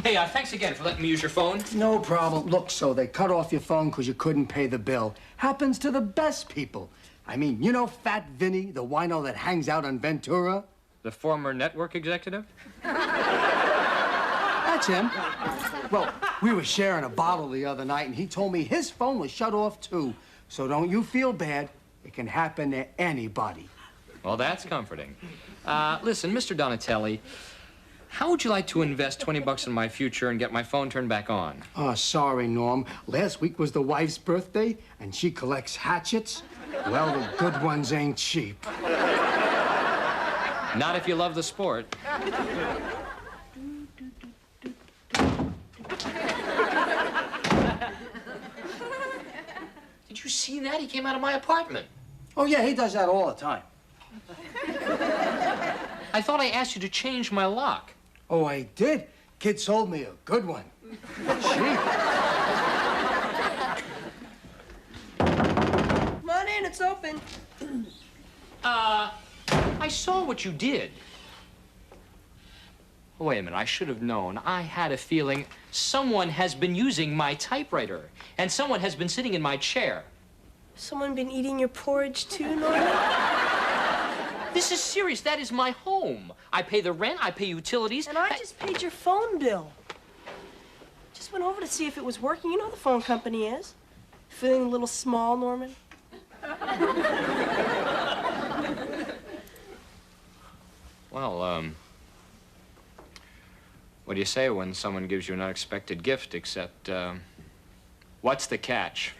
Hey, thanks again for letting me use your phone. No problem. Look, so they cut off your phone because you couldn't pay the bill. Happens to the best people. I mean, you know Fat Vinny, the wino that hangs out on Ventura? The former network executive? That's him. Well, we were sharing a bottle the other night, and he told me his phone was shut off, too. So don't you feel bad. It can happen to anybody. Well, that's comforting. Listen, Mr. Donatelli, how would you like to invest 20 bucks in my future and get my phone turned back on? Oh, sorry, Norm. Last week was the wife's birthday, and she collects hatchets. Well, the good ones ain't cheap. Not if you love the sport. Did you see that? He came out of my apartment. Oh, yeah, he does that all the time. I thought I asked you to change my lock. Oh, I did? Kid sold me a good one. Cheap. Come on in, it's open. I saw what you did. Oh, wait a minute, I should have known. I had a feeling someone has been using my typewriter, and someone has been sitting in my chair. Someone been eating your porridge too, Norman? This is serious. That is my home. I pay the rent, I pay utilities. And I just paid your phone bill. Just went over to see if it was working. You know the phone company is. Feeling a little small, Norman? Well, what do you say when someone gives you an unexpected gift, except, what's the catch?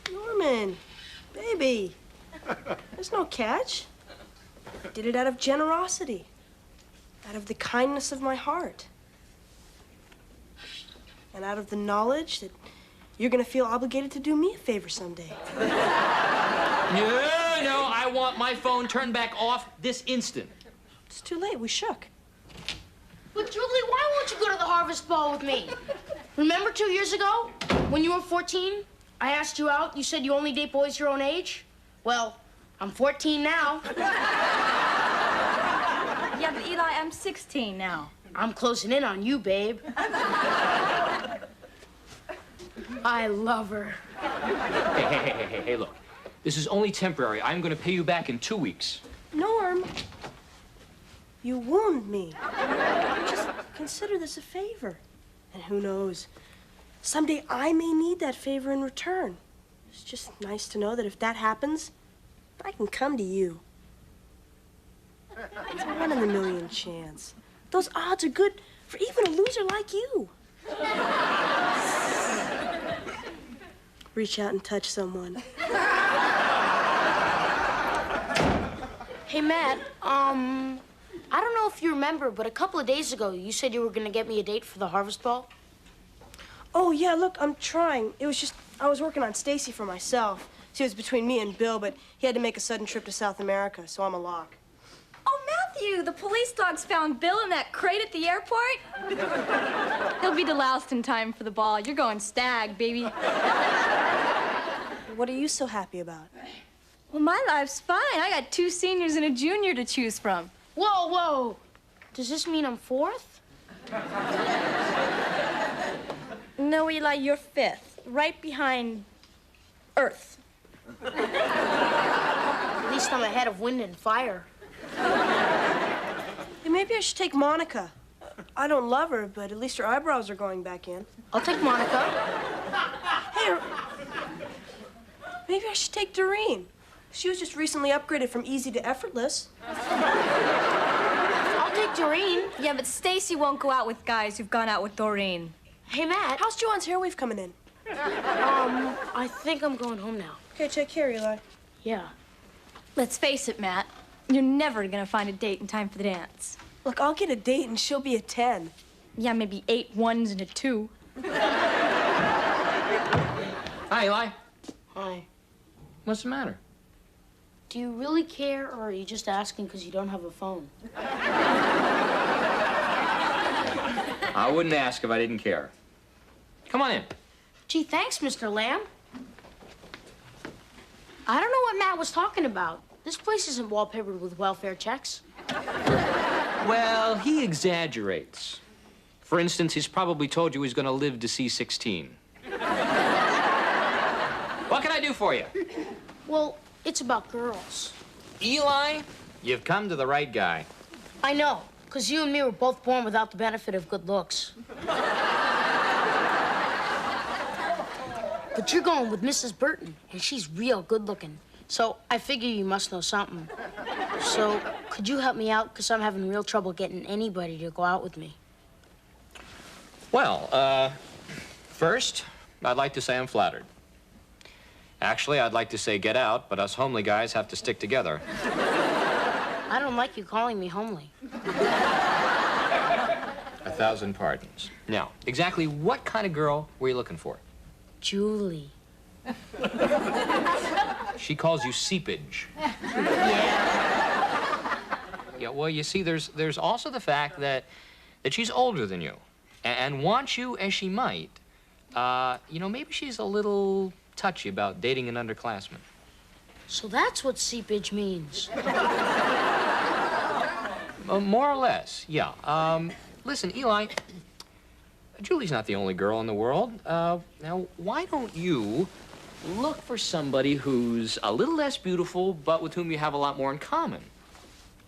Norman, baby, there's no catch. I did it out of generosity, out of the kindness of my heart, and out of the knowledge that you're gonna feel obligated to do me a favor someday. No, I want my phone turned back off this instant. It's too late, we shook. But Julie, why won't you go to the Harvest Ball with me? Remember 2 years ago, when you were 14? I asked you out, you said you only date boys your own age? Well, I'm 14 now. Yeah, but Eli, I'm 16 now. I'm closing in on you, babe. I love her. Hey, look. This is only temporary. I'm going to pay you back in 2 weeks. Norm, you wound me. Just consider this a favor. And who knows, someday I may need that favor in return. It's just nice to know that if that happens, I can come to you. It's a 1 in a million chance. Those odds are good for even a loser like you. Reach out and touch someone. Hey, Matt, I don't know if you remember, but a couple of days ago, you said you were gonna get me a date for the Harvest Ball. Oh, yeah, look, I'm trying. It was just, I was working on Stacy for myself. See, it was between me and Bill, but he had to make a sudden trip to South America, so I'm a lock. Oh, Matthew, the police dogs found Bill in that crate at the airport. He'll be deloused in time for the ball. You're going stag, baby. What are you so happy about? Well, my life's fine. I got 2 seniors and a junior to choose from. Whoa, whoa. Does this mean I'm 4th? No, Eli, you're 5th. Right behind Earth. At least I'm ahead of wind and fire. Hey, maybe I should take Monica. I don't love her, but at least her eyebrows are going back in. I'll take Monica. Hey, maybe I should take Doreen. She was just recently upgraded from easy to effortless. I'll take Doreen. Yeah, but Stacy won't go out with guys who've gone out with Doreen. Hey, Matt. How's Joanne's hair weave coming in? I think I'm going home now. Okay, take care, Eli. Yeah. Let's face it, Matt. You're never gonna find a date in time for the dance. Look, I'll get a date and she'll be a 10. Yeah, maybe 8 1s and a 2. Hi, Eli. Hi. What's the matter? Do you really care, or are you just asking because you don't have a phone? I wouldn't ask if I didn't care. Come on in. Gee, thanks, Mr. Lamb. I don't know what Matt was talking about. This place isn't wallpapered with welfare checks. Well, he exaggerates. For instance, he's probably told you he's going to live to see 16. What can I do for you? Well, it's about girls. Eli, you've come to the right guy. I know, because you and me were both born without the benefit of good looks. But you're going with Mrs. Burton, and she's real good looking. So I figure you must know something. So could you help me out? Because I'm having real trouble getting anybody to go out with me. Well, first, I'd like to say I'm flattered. Actually, I'd like to say get out, but us homely guys have to stick together. I don't like you calling me homely. 1,000 pardons. Now, exactly what kind of girl were you looking for? Julie. She calls you seepage. Yeah. Yeah, well, you see, there's also the fact that she's older than you. And want you as she might, you know, maybe she's a little touchy about dating an underclassman. So that's what seepage means. More or less, yeah. Listen, Eli, Julie's not the only girl in the world. Now, why don't you look for somebody who's a little less beautiful, but with whom you have a lot more in common?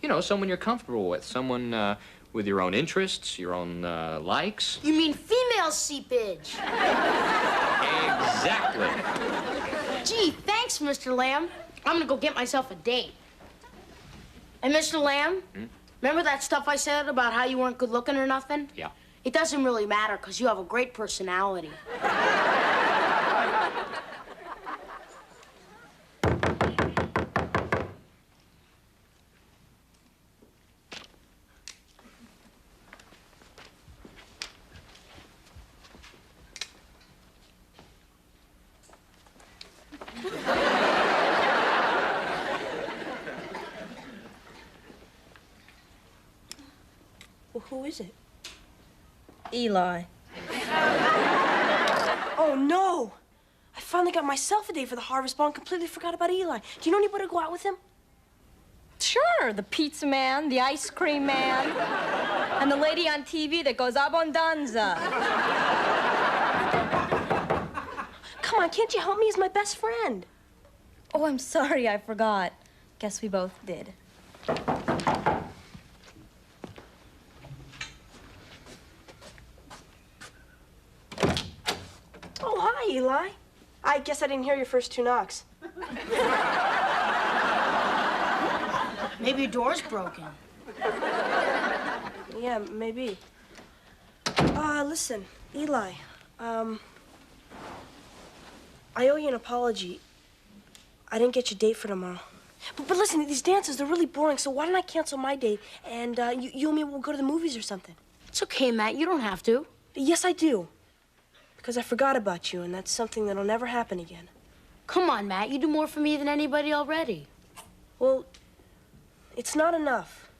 You know, someone you're comfortable with, someone with your own interests, your own likes. You mean female seepage? Exactly. Gee, thanks, Mr. Lamb. I'm gonna go get myself a date. And Mr. Lamb, remember that stuff I said about how you weren't good looking or nothing? Yeah. It doesn't really matter because you have a great personality. Well, who is it? Eli. Oh, no! I finally got myself a date for the Harvest Ball and completely forgot about Eli. Do you know anybody to go out with him? Sure, the pizza man, the ice cream man, and the lady on TV that goes abundanza. Come on, can't you help me? He's my best friend. Oh, I'm sorry, I forgot. Guess we both did. Oh, hi, Eli. I guess I didn't hear your first two knocks. Maybe your door's broken. Yeah, maybe. Listen, Eli, I owe you an apology. I didn't get your date for tomorrow. But listen, these dances, they're really boring, so why don't I cancel my date and you and me will go to the movies or something? It's okay, Matt. You don't have to. Yes, I do. Because I forgot about you, and that's something that'll never happen again. Come on, Matt. You do more for me than anybody already. Well, it's not enough.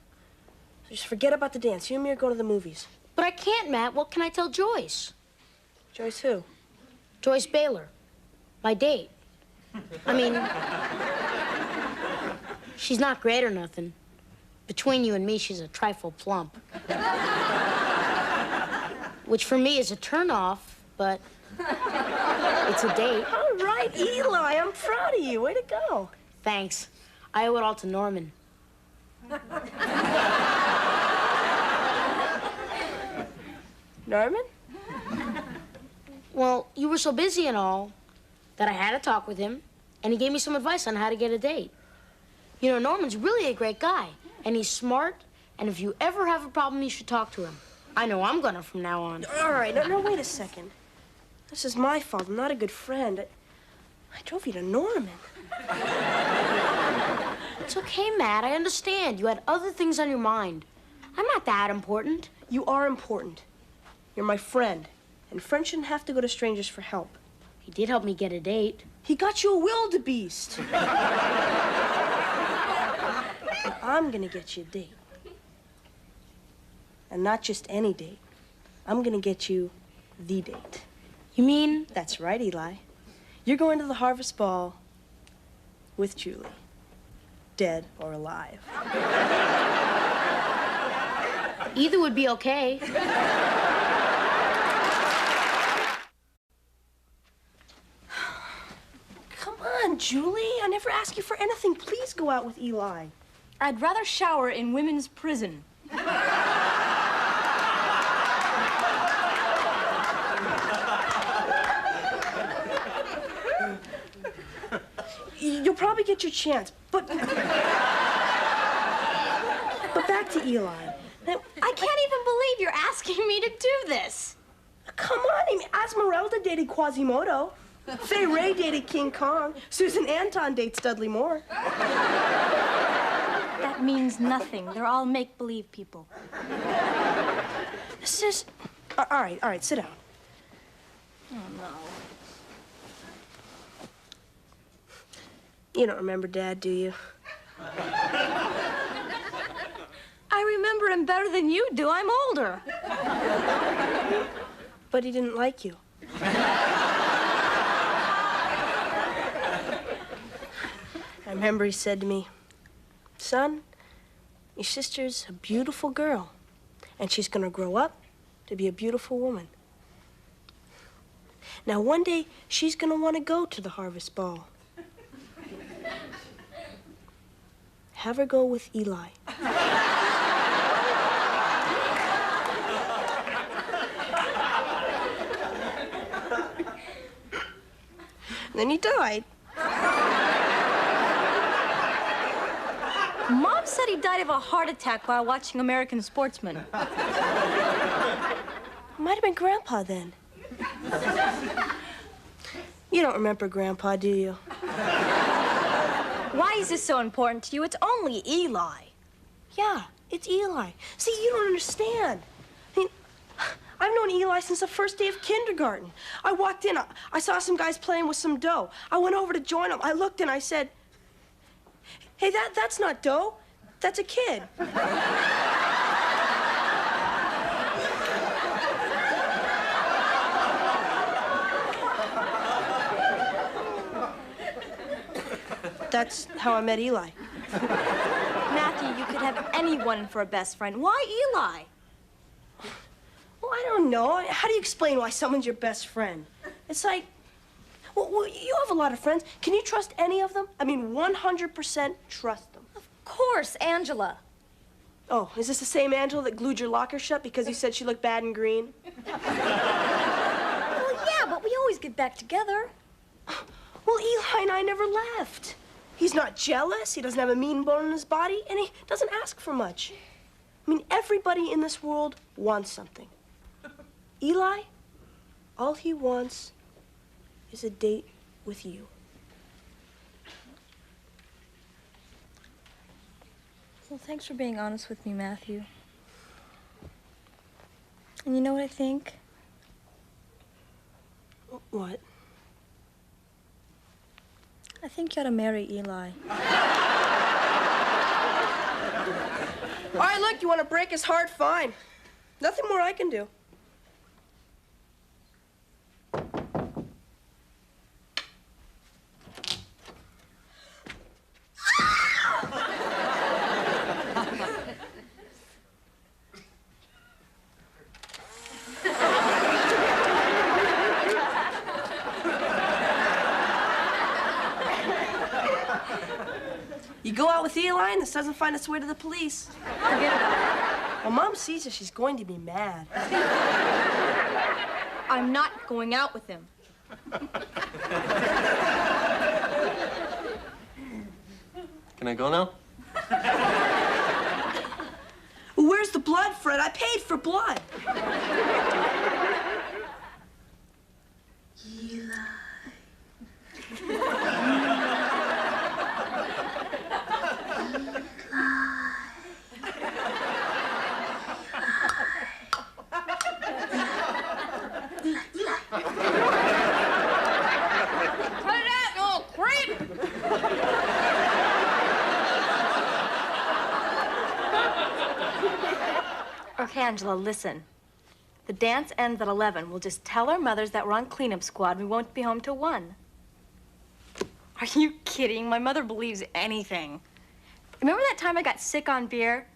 So just forget about the dance. You and me are going to the movies. But I can't, Matt. What can I tell Joyce? Joyce who? Joyce Baylor. My date. I mean, she's not great or nothing. Between you and me, she's a trifle plump. Which for me is a turnoff, but it's a date. All right, Eli, I'm proud of you. Way to go. Thanks. I owe it all to Norman. Norman? Well, you were so busy and all that I had to talk with him, and he gave me some advice on how to get a date. You know, Norman's really a great guy, and he's smart, and if you ever have a problem, you should talk to him. I know I'm gonna from now on. All right, no, wait a second. This is my fault. I'm not a good friend. I drove you to Norman. It's okay, Matt. I understand. You had other things on your mind. I'm not that important. You are important. You're my friend, and friends shouldn't have to go to strangers for help. He did help me get a date. He got you a wildebeest. I'm gonna get you a date. And not just any date. I'm gonna get you the date. You mean? That's right, Eli. You're going to the Harvest Ball with Julie. Dead or alive. Either would be okay. Come on, Julie. I never ask you for anything. Please go out with Eli. I'd rather shower in women's prison. You'll probably get your chance, but back to Eli. I can't even believe you're asking me to do this. Come on, I mean, Esmeralda dated Quasimodo. Fay Ray dated King Kong. Susan Anton dates Dudley Moore. That means nothing. They're all make-believe people. This is... All right, sit down. Oh, no. You don't remember Dad, do you? I remember him better than you do. I'm older. But he didn't like you. I remember he said to me, "Son, your sister's a beautiful girl, and she's gonna grow up to be a beautiful woman. Now, one day, she's gonna want to go to the harvest ball. Have her go with Eli." Then he died. Mom said he died of a heart attack while watching American Sportsman. Might have been Grandpa then. You don't remember Grandpa, do you? Why is this so important to you? It's only Eli. Yeah, it's Eli. See, you don't understand. I mean, I've known Eli since the first day of kindergarten. I walked in, I saw some guys playing with some dough. I went over to join them. I looked and I said, "Hey, that's not dough. That's a kid." That's how I met Eli. Matthew, you could have anyone for a best friend. Why Eli? Well, I don't know. How do you explain why someone's your best friend? It's like, well, you have a lot of friends. Can you trust any of them? I mean, 100% trust them. Of course, Angela. Oh, is this the same Angela that glued your locker shut because you said she looked bad in green? Well, yeah, but we always get back together. Well, Eli and I never left. He's not jealous, he doesn't have a mean bone in his body, and he doesn't ask for much. I mean, everybody in this world wants something. Eli, all he wants is a date with you. Well, thanks for being honest with me, Matthew. And you know what I think? What? I think you ought to marry Eli. All right, look, you want to break his heart? Fine. Nothing more I can do. You go out with Eli and this doesn't find its way to the police. Forget about it. Well, Mom sees it, she's going to be mad. I'm not going out with him. Can I go now? Where's the blood, Fred? I paid for blood. Okay, Angela, listen. The dance ends at 11. We'll just tell our mothers that we're on cleanup squad and we won't be home till 1. Are you kidding? My mother believes anything. Remember that time I got sick on beer?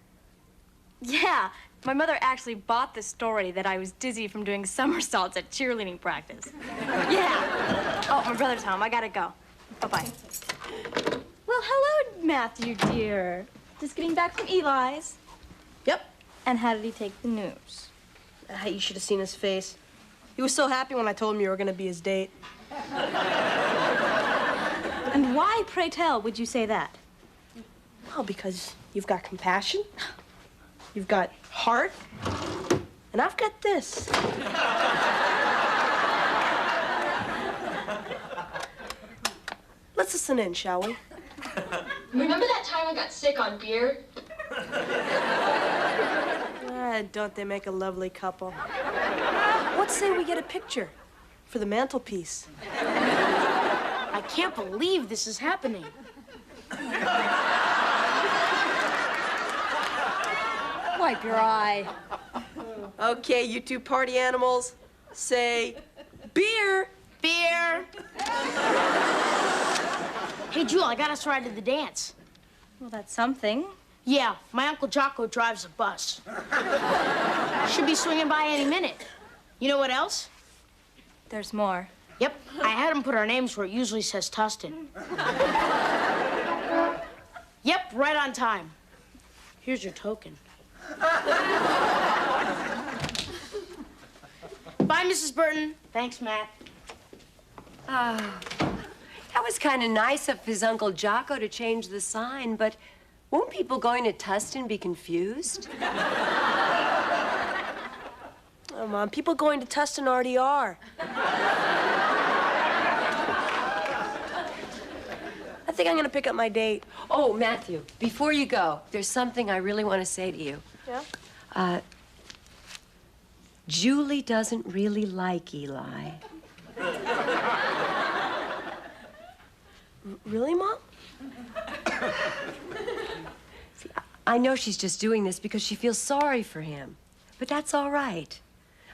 Yeah, My mother actually bought the story that I was dizzy from doing somersaults at cheerleading practice. Yeah. Oh, my brother's home. I gotta go. Bye-bye. Well, hello, Matthew, dear. Just getting back from Eli's. Yep. And how did he take the news? You should have seen his face. He was so happy when I told him you were going to be his date. And why, pray tell, would you say that? Well, because you've got compassion, you've got heart, and I've got this. Let's listen in, shall we? Remember that time I got sick on beer? Don't they make a lovely couple? What say we get a picture for the mantelpiece? I can't believe this is happening. Wipe your eye. Okay, you two party animals, say beer. Beer. Hey, Jewel, I got us a ride to the dance. Well, that's something. Yeah, my Uncle Jocko drives a bus. Should be swinging by any minute. You know what else? There's more. Yep, I had him put our names where it usually says Tustin. Yep, right on time. Here's your token. Bye, Mrs. Burton. Thanks, Matt. That was kind of nice of his Uncle Jocko to change the sign, but won't people going to Tustin be confused? Oh, Mom, people going to Tustin already are. I think I'm gonna pick up my date. Oh, Matthew, before you go, there's something I really want to say to you. Yeah? Julie doesn't really like Eli. Really, Mom? See, I know she's just doing this because she feels sorry for him, but that's all right.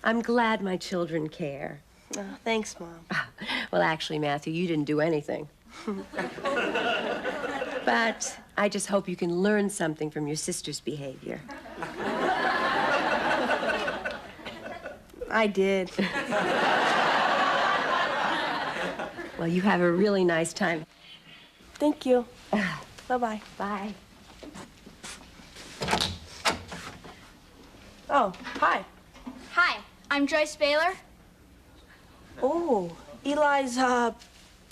I'm glad my children care. Oh, thanks, Mom. Well, actually, Matthew, you didn't do anything. But I just hope you can learn something from your sister's behavior. I did. Well, you have a really nice time. Thank you. Bye-bye. Bye. Oh, hi. Hi, I'm Joyce Baylor. Oh, Eli's,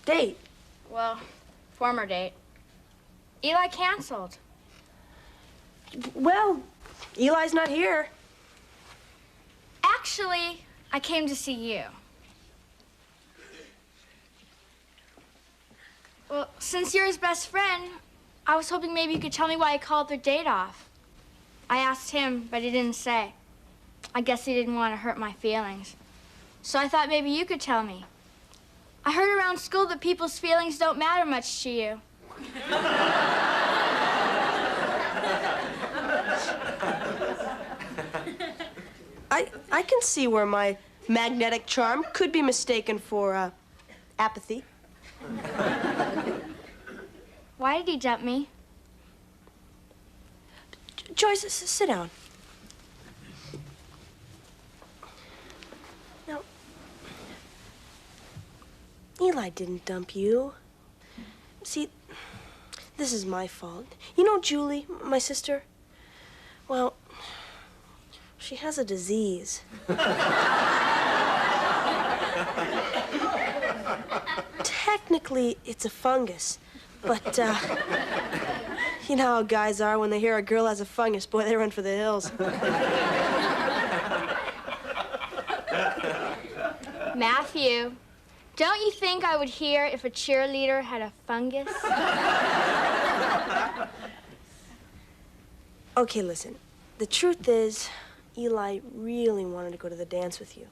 date. Well, former date. Eli canceled. Well, Eli's not here. Actually, I came to see you. Well, since you're his best friend, I was hoping maybe you could tell me why he called their date off. I asked him, but he didn't say. I guess he didn't want to hurt my feelings. So I thought maybe you could tell me. I heard around school that people's feelings don't matter much to you. I can see where my magnetic charm could be mistaken for, apathy. Why did he dump me? Joyce, sit down. Now, Eli didn't dump you. See, this is my fault. You know Julie, my sister? Well, she has a disease. Technically, it's a fungus, but, you know how guys are when they hear a girl has a fungus. Boy, they run for the hills. Matthew, don't you think I would hear if a cheerleader had a fungus? Okay, listen. The truth is, Eli really wanted to go to the dance with you.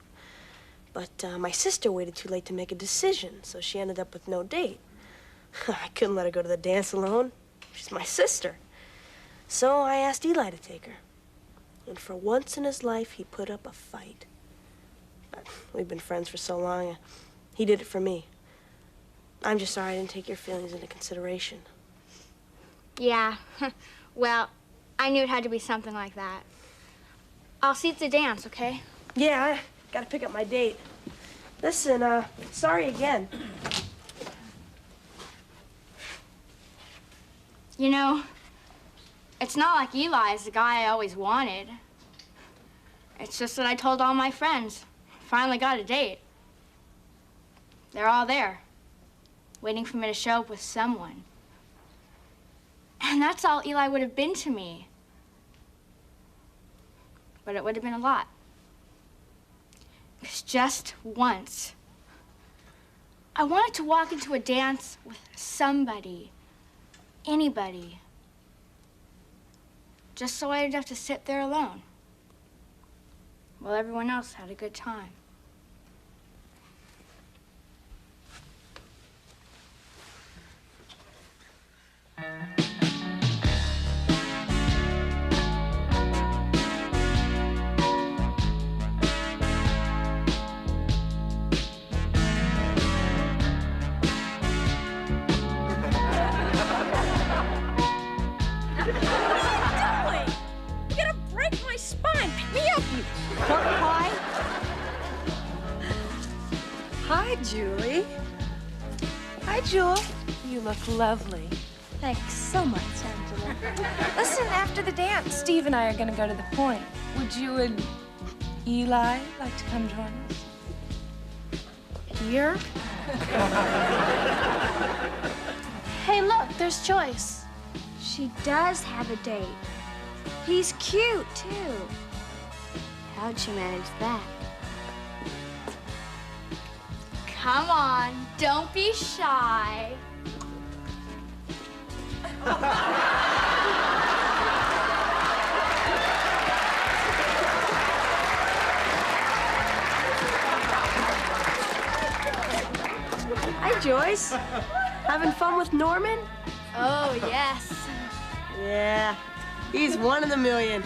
But my sister waited too late to make a decision, so she ended up with no date. I couldn't let her go to the dance alone. She's my sister. So I asked Eli to take her. And for once in his life, he put up a fight. But we've been friends for so long, he did it for me. I'm just sorry I didn't take your feelings into consideration. Yeah, well, I knew it had to be something like that. I'll see you at the dance, okay? Yeah, I gotta pick up my date. Listen, sorry again. You know, it's not like Eli is the guy I always wanted. It's just that I told all my friends. Finally got a date. They're all there, waiting for me to show up with someone. And that's all Eli would have been to me. But it would have been a lot. Because just once, I wanted to walk into a dance with somebody. Anybody. Just so I didn't have to sit there alone while everyone else had a good time. Hi, Julie. Hi, Jewel. You look lovely. Thanks so much, Angela. Listen, after the dance, Steve and I are going to go to the point. Would you and Eli like to come join us? Here? Hey, look, there's Joyce. She does have a date. He's cute, too. How'd you manage that? Come on, don't be shy. Hi, Joyce. Having fun with Norman? Oh, yes. Yeah, he's one in a million.